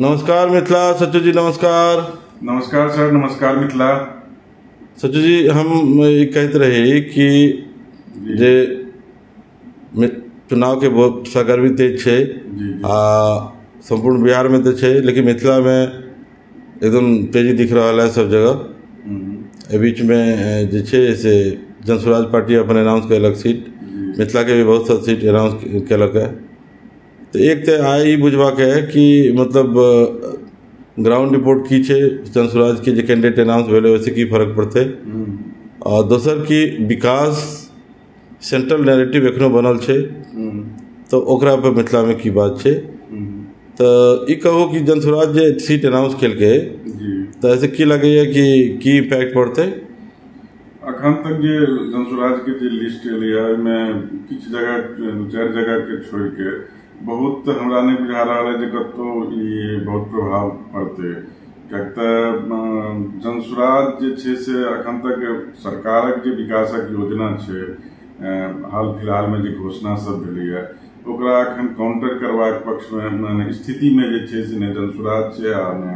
नमस्कार मिथिला। सच्चू जी नमस्कार। नमस्कार सर। नमस्कार मिथिला। सच्चू जी हम ये कहते रहे कि जे चुनाव के बहुत सरगर्मी तेज है संपूर्ण बिहार में तो है, लेकिन मिथिला में एकदम तेजी दिख रहा है सब जगह। बीच में जे छे से जनसुराज पार्टी अपन अनाउंस कैलक सीट, मिथिला के भी बहुत सा सीट अनाउंस कैलक है। तो एक तो आई बुझबाक है कि मतलब ग्राउंड रिपोर्ट की छे जनसुराज के जो कैंडिडेट अनाउंस भेले वैसे की फर्क पड़ते, और दोसर की विकास सेंट्रल नैरेटिव एखनो बनल छे, तो ओकरा पर मिथिला में की बात छे। तो ई कहो कि जनसुराज जे सीट अनाउंस केलके तो ऐसे की लगे कि इम्पैक्ट पड़ते? अखन तक जे जनसुराज के जे लिस्ट एलिया में किछ जगह चार जगह के छोड़ के बहुत हमरा नहीं बुझा रहा है जे कतो ई बहुत प्रभाव पड़ते। कियाक जनसुराज जे छे से अखन तक सरकारक जे विकासक योजना छे हाल फिलहाल में जे घोषणा सब भेलैया ओकरा अखन काउंटर करबाक पक्ष में स्थिति में जे छे से ने जनसुराज छे आ ने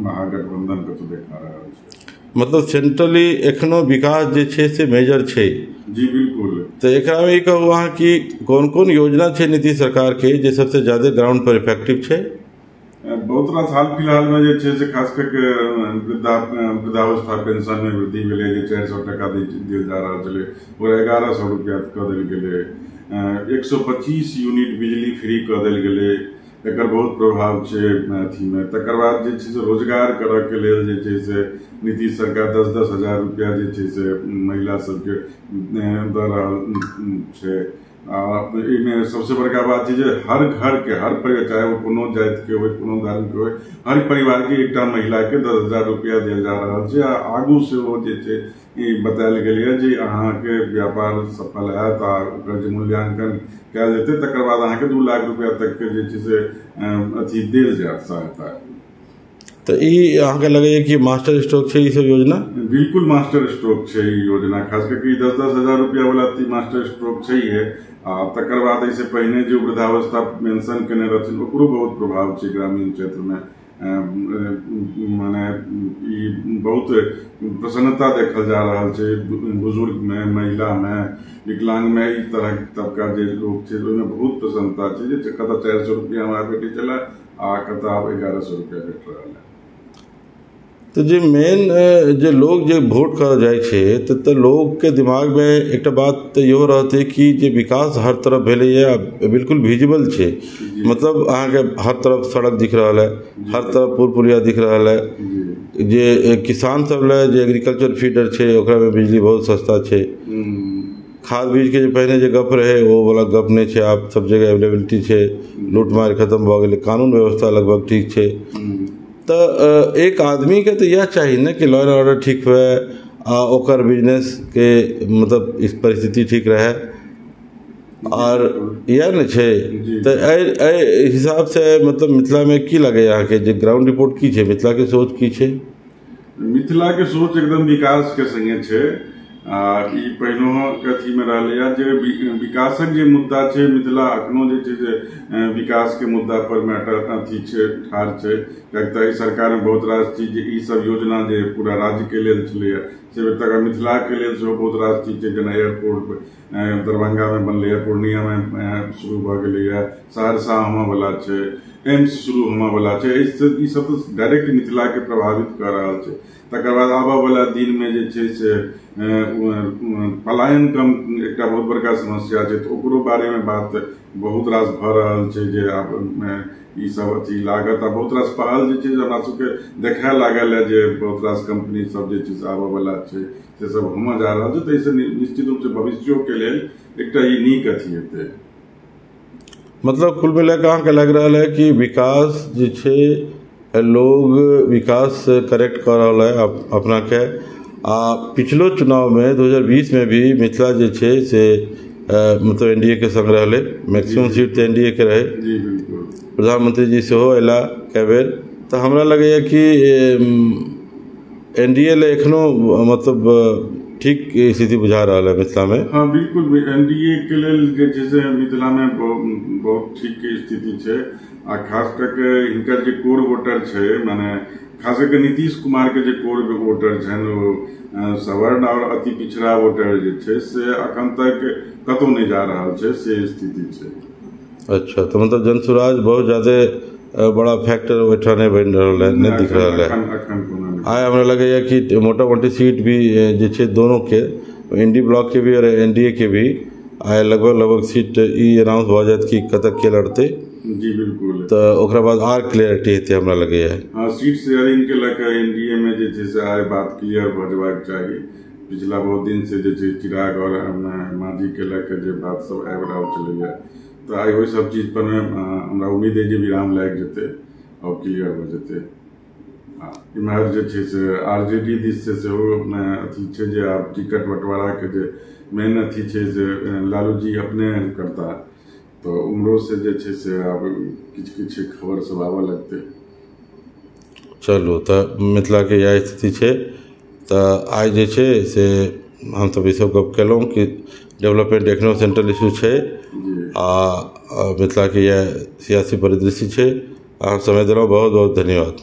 महागठबंधन कतो देखा रहल छे। मतलब सेंट्रली एखनो विकास जे छे से मेजर छे। जी बिल्कुल। तो एकरा में कहू अहाँ कि कौन कौन योजना छे नीतीश सरकार के जे सबसे ज्यादा ग्राउंड पर इफेक्टिव छे? बहुत रास हाल फिलहाल में जे छे से खास करके वृद्धावस्था पेंशन में वृद्धि भेलै, जे 400 टका दिल जा रहल छलै ओ 1100 रुपया क देल गेलै। 125 यूनिट बिजली फ्री क देल गेलै, एकर बहुत प्रभाव छे अथी में। तकर बाद जे छे से रोजगार करऽ के लेल जे छे से नीतीश सरकार 10-10 हजार रुपया जे छे से महिला सबके दऽ रहल छे। इमे सबसे बड़का बात है जे हर घर के हर परिवार, चाहे वो कोनो जाति के हो कोनो धर्म के हो, हर परिवार के एक महिला के 10,000 रुपया दिल जा रहा है। आगू से वो जे छे बतायल गेलै जे अहाँ के व्यापार सफल हैत आ ओकर जे मूल्यांकन कयल जेतै तकर बाद अहाँ के 2 लाख रुपया तक के जे छे से अथी देल जायत सहायता। तो ई अहाँ के लगे कि मास्टर स्ट्रोक छे ई सब योजना? बिल्कुल मास्टर स्ट्रोक छे ई योजना, खास करके 10-10 हजार रुपया वाला मास्टर स्ट्रोक छे है। तकर बाद ऐसे पहले जो वृद्धावस्था पेंशन केने रहथिन ओकरो बहुत प्रभाव छे ग्रामीण क्षेत्र में। माने ई बहुत प्रसन्नता देखल जा रहल छे बुजुर्ग में, महिला में, विकलांग में, ई तरह तबका जे लोग छे ओइमे बहुत प्रसन्नता छे जे कतऽ 400 रुपया हमरा भेटै छला आ कतऽ आब 1100 रुपया भेट रहल है। तो जे मेन जे लोग जे वोट कर जाए छे तो लोग के दिमाग में एक बात तो यो रहते कि जे विकास हर तरफ भेले है बिल्कुल विजिबल छे। मतलब अहाँ के हर तरफ सड़क दिख रहा है, हर तरफ पुल पुलिया दिख रहा है, जे किसान सब ले जे एग्रीकल्चर फीडर छे ओकरा में बिजली बहुत सस्ता छे। खाद बीज के जो पहले जो गप रहे वो वाला गप नहीं छे, आप सब जगह अवेलेबिलिटी छे, लूट मार खत्म भ गेले, कानून व्यवस्था लगभग ठीक छे। तो एक आदमी के तो यह चाहिए ना कि लॉ एंड ऑर्डर ठीक हुए, ओकर बिजनेस के मतलब इस परिस्थिति ठीक रहे, और यह न छे। तो हिसाब से मतलब मिथिला में की लगे यहाँ के जे ग्राउंड रिपोर्ट की छे, मिथिला के सोच की छे? मिथिला के सोच एकदम विकास के संगे छे। ई पहिनो अथी में रहलै जे विकासक जे मुद्दा छे मिथिला अखनो जे छे से विकास के मुद्दा पर मैटर अथी छे ठाढ़ छे। कियाक सरकार में बहुत रास चीज ई सब योजना जे पूरा राज्य के लेल छलैया से तक मिथिला के लेल सेहो बहुत रास चीज छे, जेना एयरपोर्ट दरभंगा में बनलै, पूर्णिया में शुरू भ गेलैया, सहरसा होमय वाला छे, एम्स शुरू होमय वाला छे। ई सब तो डायरेक्ट मिथिला के प्रभावित कर रहल छे। तकर बाद आबऽ वाला दिन में जे छे से पलायन कम एकटा बहुत बड़का समस्या छे, तो ओकरो बारे में बात बहुत रास भ रहल छे जे आब ई सब अथी लागत आ बहुत रास पहल जे छे हमरा सबके देखाय लागल है जे बहुत रास कंपनी सब जे छे आबऽ वाला छे से सब होमय जा रहल छे। तो इससे निश्चित रूप से भविष्यों के लेल एकटा ई नीक अथी हेतै। मतलब कुल मिला के अहाँके लग रहा है कि विकास जे छे लोग विकास करेक्ट कर रहा है अपना के। पिछलो चुनाव में 2020 में भी मिथिला जे छे से मतलब एनडीए के संग रहले, मैक्सिमम सीट तो एनडीए के रहे, प्रधानमंत्री जी सेहो अयला कए बेर। तो हमरा लगैया कि एनडीए ले एखनो मतलब ठीक स्थिति बुझा रहा है मिथिला में। हाँ बिल्कुल, एनडीए के लेल जे छै से मिथिला में बहुत ठीक के स्थिति छै। आ खास करके इनकर जे कोर वोटर छै, माने खास करके नीतीश कुमार के जे कोर वोटर छनि, ओ सवर्ण और अति पिछड़ा वोटर जे छै से अखन तक कतौ नहीं जा रहा छै, से स्थिति छै। अच्छा, तो मतलब जनसुराज बहुत ज्यादा बड़ा फैक्टर बैठा नहीं बन रहा है, नहीं दिख रहा है। आए हमरा लगे कि मोटा मोटी सीट भी जे छै दोनों के, इंडी ब्लॉक के भी और एनडीए के भी आए लगभग सीट ई अनाउंस हो जात कि कतक के लड़ते। जी बिल्कुल। तो ओकरा बाद आर क्लियरिटी हेतै हमरा लगे है। हाँ, सीट शेयरिंग के लेकर एनडीए में जे छै से आए बात क्लियर भ जबाक चाहिए। पिछला बहुत दिन से जे छै चिराग और मांझी के लेकर जे बात सब आबि रहल छलैया, तो आई वही सब चीज पर हमरा उम्मीद है जे विराम लागि जेतै और क्लियर भ जेतै। इम्हर जे छै से आरजेडी दिस से सेहो अथी छै जे आब टिकट बंटवारा के जे मेन अथी छै से लालू जी अपने करता, तो उम्हरो से जे छै से आब किछ खबर सब आबऽ लगतै। चलू, तो मिथिला के यह स्थिति छै। तो आइ जे छै से हम सब ई सब गप केलहुँ कि डेवलपमेंट एखनो सेंट्रल इशू छै आ मिथिला के यह सियासी परिदृश्य छै। अहाँ समय देलहुँ, बहुत बहुत धन्यवाद।